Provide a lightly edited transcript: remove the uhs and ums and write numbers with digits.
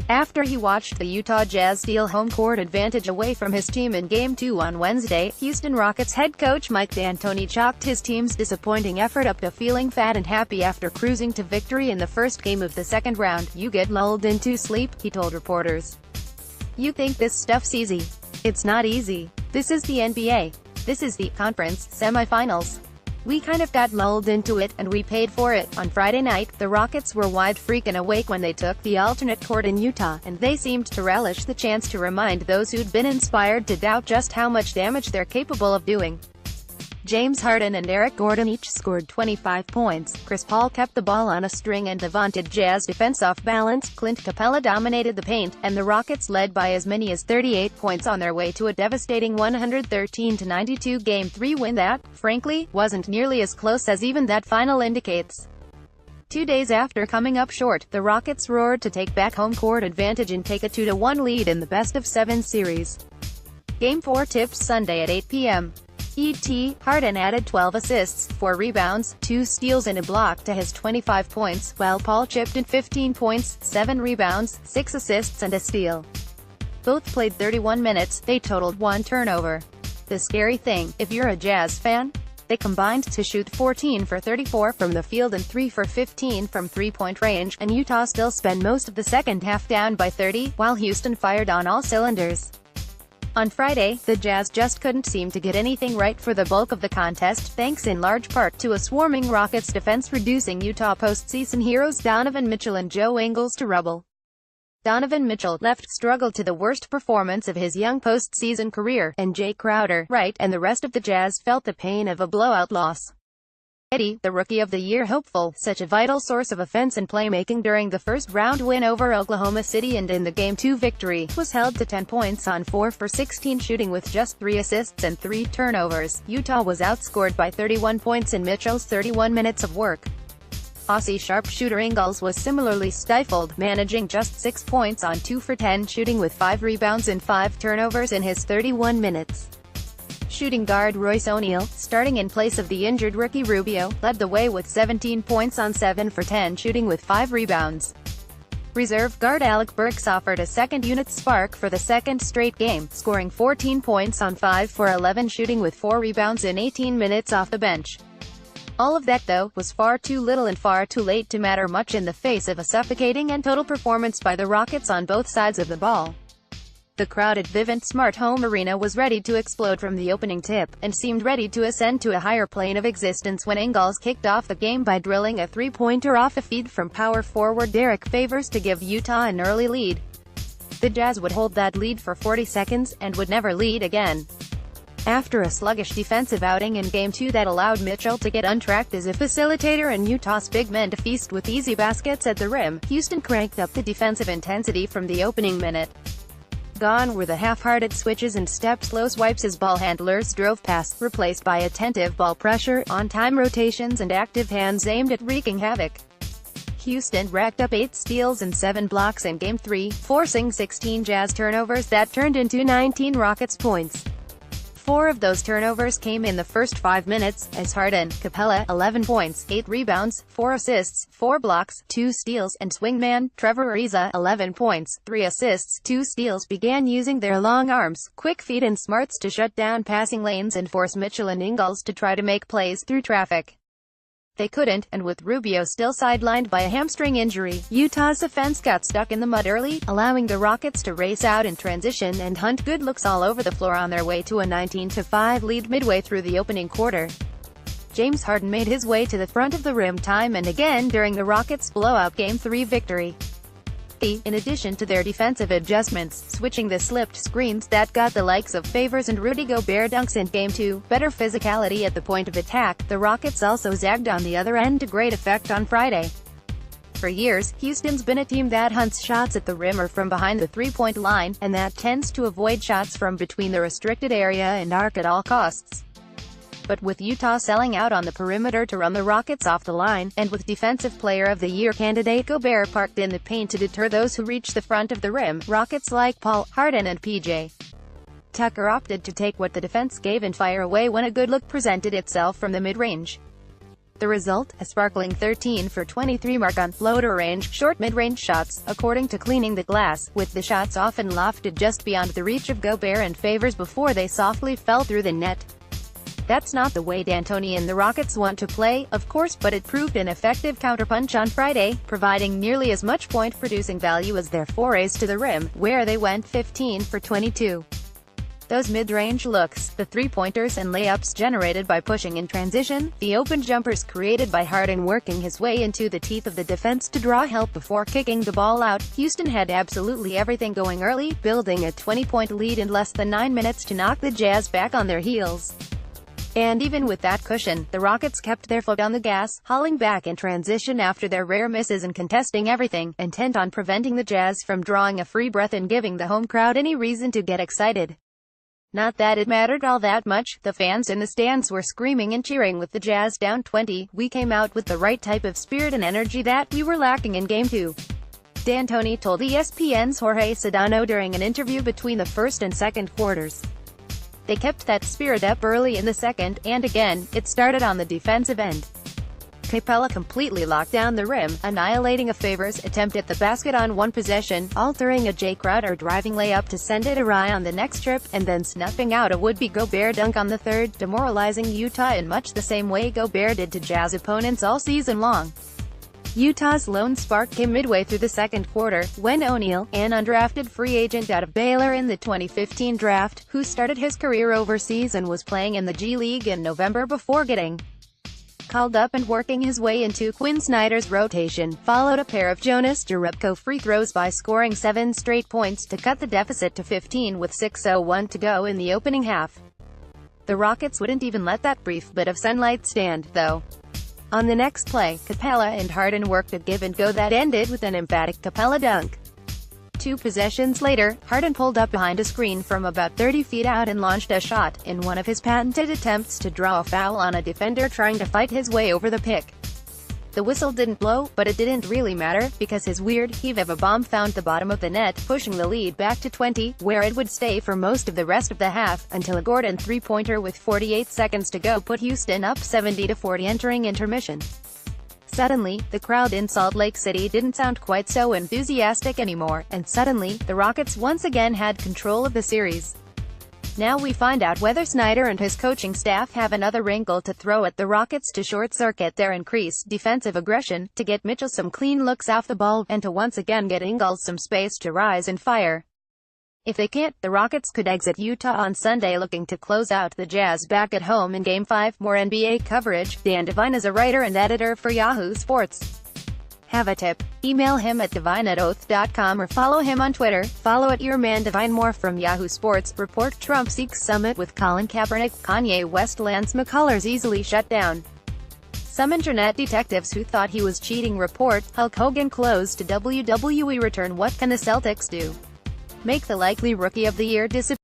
After he watched the Utah Jazz steal home court advantage away from his team in Game 2 on Wednesday, Houston Rockets head coach Mike D'Antoni chalked his team's disappointing effort up to feeling fat and happy after cruising to victory in the first game of the second round. "You get lulled into sleep," he told reporters. "You think this stuff's easy. It's not easy. This is the NBA. This is the conference semifinals. We kind of got lulled into it, and we paid for it." On Friday night, the Rockets were wide freaking awake when they took the alternate court in Utah, and they seemed to relish the chance to remind those who'd been inspired to doubt just how much damage they're capable of doing. James Harden and Eric Gordon each scored 25 points. Chris Paul kept the ball on a string and the vaunted Jazz defense off balance. Clint Capella dominated the paint, and the Rockets led by as many as 38 points on their way to a devastating 113-92 Game 3 win that, frankly, wasn't nearly as close as even that final indicates. 2 days after coming up short, the Rockets roared to take back home court advantage and take a 2-1 lead in the best-of-7 series. Game 4 tips Sunday at 8 p.m. ET. Harden added 12 assists, 4 rebounds, 2 steals and a block to his 25 points, while Paul chipped in 15 points, 7 rebounds, 6 assists and a steal. Both played 31 minutes, they totaled 1 turnover. The scary thing, if you're a Jazz fan? They combined to shoot 14 for 34 from the field and 3 for 15 from three-point range, and Utah still spent most of the second half down by 30, while Houston fired on all cylinders. On Friday, the Jazz just couldn't seem to get anything right for the bulk of the contest, thanks in large part to a swarming Rockets defense reducing Utah postseason heroes Donovan Mitchell and Joe Ingles to rubble. Donovan Mitchell, left, struggled to the worst performance of his young postseason career, and Jay Crowder, right, and the rest of the Jazz felt the pain of a blowout loss. Eddie, the Rookie of the Year hopeful, such a vital source of offense and playmaking during the first-round win over Oklahoma City and in the Game 2 victory, was held to 10 points on 4 for 16 shooting with just 3 assists and 3 turnovers. Utah was outscored by 31 points in Mitchell's 31 minutes of work. Aussie sharpshooter Ingles was similarly stifled, managing just 6 points on 2 for 10 shooting with 5 rebounds and 5 turnovers in his 31 minutes. Shooting guard Royce O'Neal, starting in place of the injured Ricky Rubio, led the way with 17 points on 7 for 10 shooting with 5 rebounds. Reserve guard Alec Burks offered a second-unit spark for the second straight game, scoring 14 points on 5 for 11 shooting with 4 rebounds in 18 minutes off the bench. All of that, though, was far too little and far too late to matter much in the face of a suffocating and total performance by the Rockets on both sides of the ball. The crowded Vivint Smart Home Arena was ready to explode from the opening tip, and seemed ready to ascend to a higher plane of existence when Ingles kicked off the game by drilling a three-pointer off a feed from power forward Derek Favors to give Utah an early lead. The Jazz would hold that lead for 40 seconds, and would never lead again. After a sluggish defensive outing in Game 2 that allowed Mitchell to get untracked as a facilitator and Utah's big men to feast with easy baskets at the rim, Houston cranked up the defensive intensity from the opening minute. Gone were the half-hearted switches and step-slow swipes as ball handlers drove past, replaced by attentive ball pressure, on-time rotations and active hands aimed at wreaking havoc. Houston racked up 8 steals and 7 blocks in Game 3, forcing 16 Jazz turnovers that turned into 19 Rockets points. 4 of those turnovers came in the first 5 minutes, as Harden, Capella, 11 points, 8 rebounds, 4 assists, 4 blocks, 2 steals, and swingman, Trevor Ariza, 11 points, 3 assists, 2 steals began using their long arms, quick feet and smarts to shut down passing lanes and force Mitchell and Ingles to try to make plays through traffic. They couldn't, and with Rubio still sidelined by a hamstring injury, Utah's offense got stuck in the mud early, allowing the Rockets to race out in transition and hunt good looks all over the floor on their way to a 19-5 lead midway through the opening quarter. James Harden made his way to the front of the rim time and again during the Rockets' blowout Game 3 victory. In addition to their defensive adjustments, switching the slipped screens that got the likes of Favors and Rudy Gobert dunks in Game 2, better physicality at the point of attack, the Rockets also zagged on the other end to great effect on Friday. For years, Houston's been a team that hunts shots at the rim or from behind the three-point line, and that tends to avoid shots from between the restricted area and arc at all costs. But with Utah selling out on the perimeter to run the Rockets off the line, and with Defensive Player of the Year candidate Gobert parked in the paint to deter those who reach the front of the rim, Rockets like Paul, Harden and P.J. Tucker opted to take what the defense gave and fire away when a good look presented itself from the mid-range. The result, a sparkling 13 for 23 mark on floater range, short mid-range shots, according to Cleaning the Glass, with the shots often lofted just beyond the reach of Gobert and Favors before they softly fell through the net. That's not the way D'Antoni and the Rockets want to play, of course, but it proved an effective counterpunch on Friday, providing nearly as much point-producing value as their forays to the rim, where they went 15 for 22. Those mid-range looks, the three-pointers and layups generated by pushing in transition, the open jumpers created by Harden working his way into the teeth of the defense to draw help before kicking the ball out. Houston had absolutely everything going early, building a 20-point lead in less than 9 minutes to knock the Jazz back on their heels. And even with that cushion, the Rockets kept their foot on the gas, hauling back in transition after their rare misses and contesting everything, intent on preventing the Jazz from drawing a free breath and giving the home crowd any reason to get excited. Not that it mattered all that much, the fans in the stands were screaming and cheering with the Jazz down 20. We came out with the right type of spirit and energy that we were lacking in Game 2. D'Antoni told ESPN's Jorge Sedano during an interview between the first and second quarters. They kept that spirit up early in the second, and again, it started on the defensive end. Capella completely locked down the rim, annihilating a Favors attempt at the basket on one possession, altering a Jay Crowder driving layup to send it awry on the next trip, and then snuffing out a would-be Gobert dunk on the third, demoralizing Utah in much the same way Gobert did to Jazz opponents all season long. Utah's lone spark came midway through the second quarter, when O'Neal, an undrafted free agent out of Baylor in the 2015 draft, who started his career overseas and was playing in the G League in November before getting called up and working his way into Quinn Snyder's rotation, followed a pair of Jonas Jerebko free throws by scoring 7 straight points to cut the deficit to 15 with 6:01 to go in the opening half. The Rockets wouldn't even let that brief bit of sunlight stand, though. On the next play, Capella and Harden worked a give-and-go that ended with an emphatic Capella dunk. 2 possessions later, Harden pulled up behind a screen from about 30 feet out and launched a shot, in one of his patented attempts to draw a foul on a defender trying to fight his way over the pick. The whistle didn't blow, but it didn't really matter, because his weird heave of a bomb found the bottom of the net, pushing the lead back to 20, where it would stay for most of the rest of the half, until a Gordon three-pointer with 48 seconds to go put Houston up 70-40 entering intermission. Suddenly, the crowd in Salt Lake City didn't sound quite so enthusiastic anymore, and suddenly, the Rockets once again had control of the series. Now we find out whether Snyder and his coaching staff have another wrinkle to throw at the Rockets to short-circuit their increased defensive aggression, to get Mitchell some clean looks off the ball, and to once again get Ingles some space to rise and fire. If they can't, the Rockets could exit Utah on Sunday looking to close out the Jazz back at home in Game 5. More NBA coverage. Dan Devine is a writer and editor for Yahoo Sports. Have a tip? Email him at devine@oath.com or follow him on Twitter. Follow at Your Man Devine. More from Yahoo Sports. Report Trump seeks summit with Colin Kaepernick. Kanye West Lance McCullers easily shut down. Some internet detectives who thought he was cheating. Report, Hulk Hogan close to WWE return. What can the Celtics do? Make the likely Rookie of the Year disappear?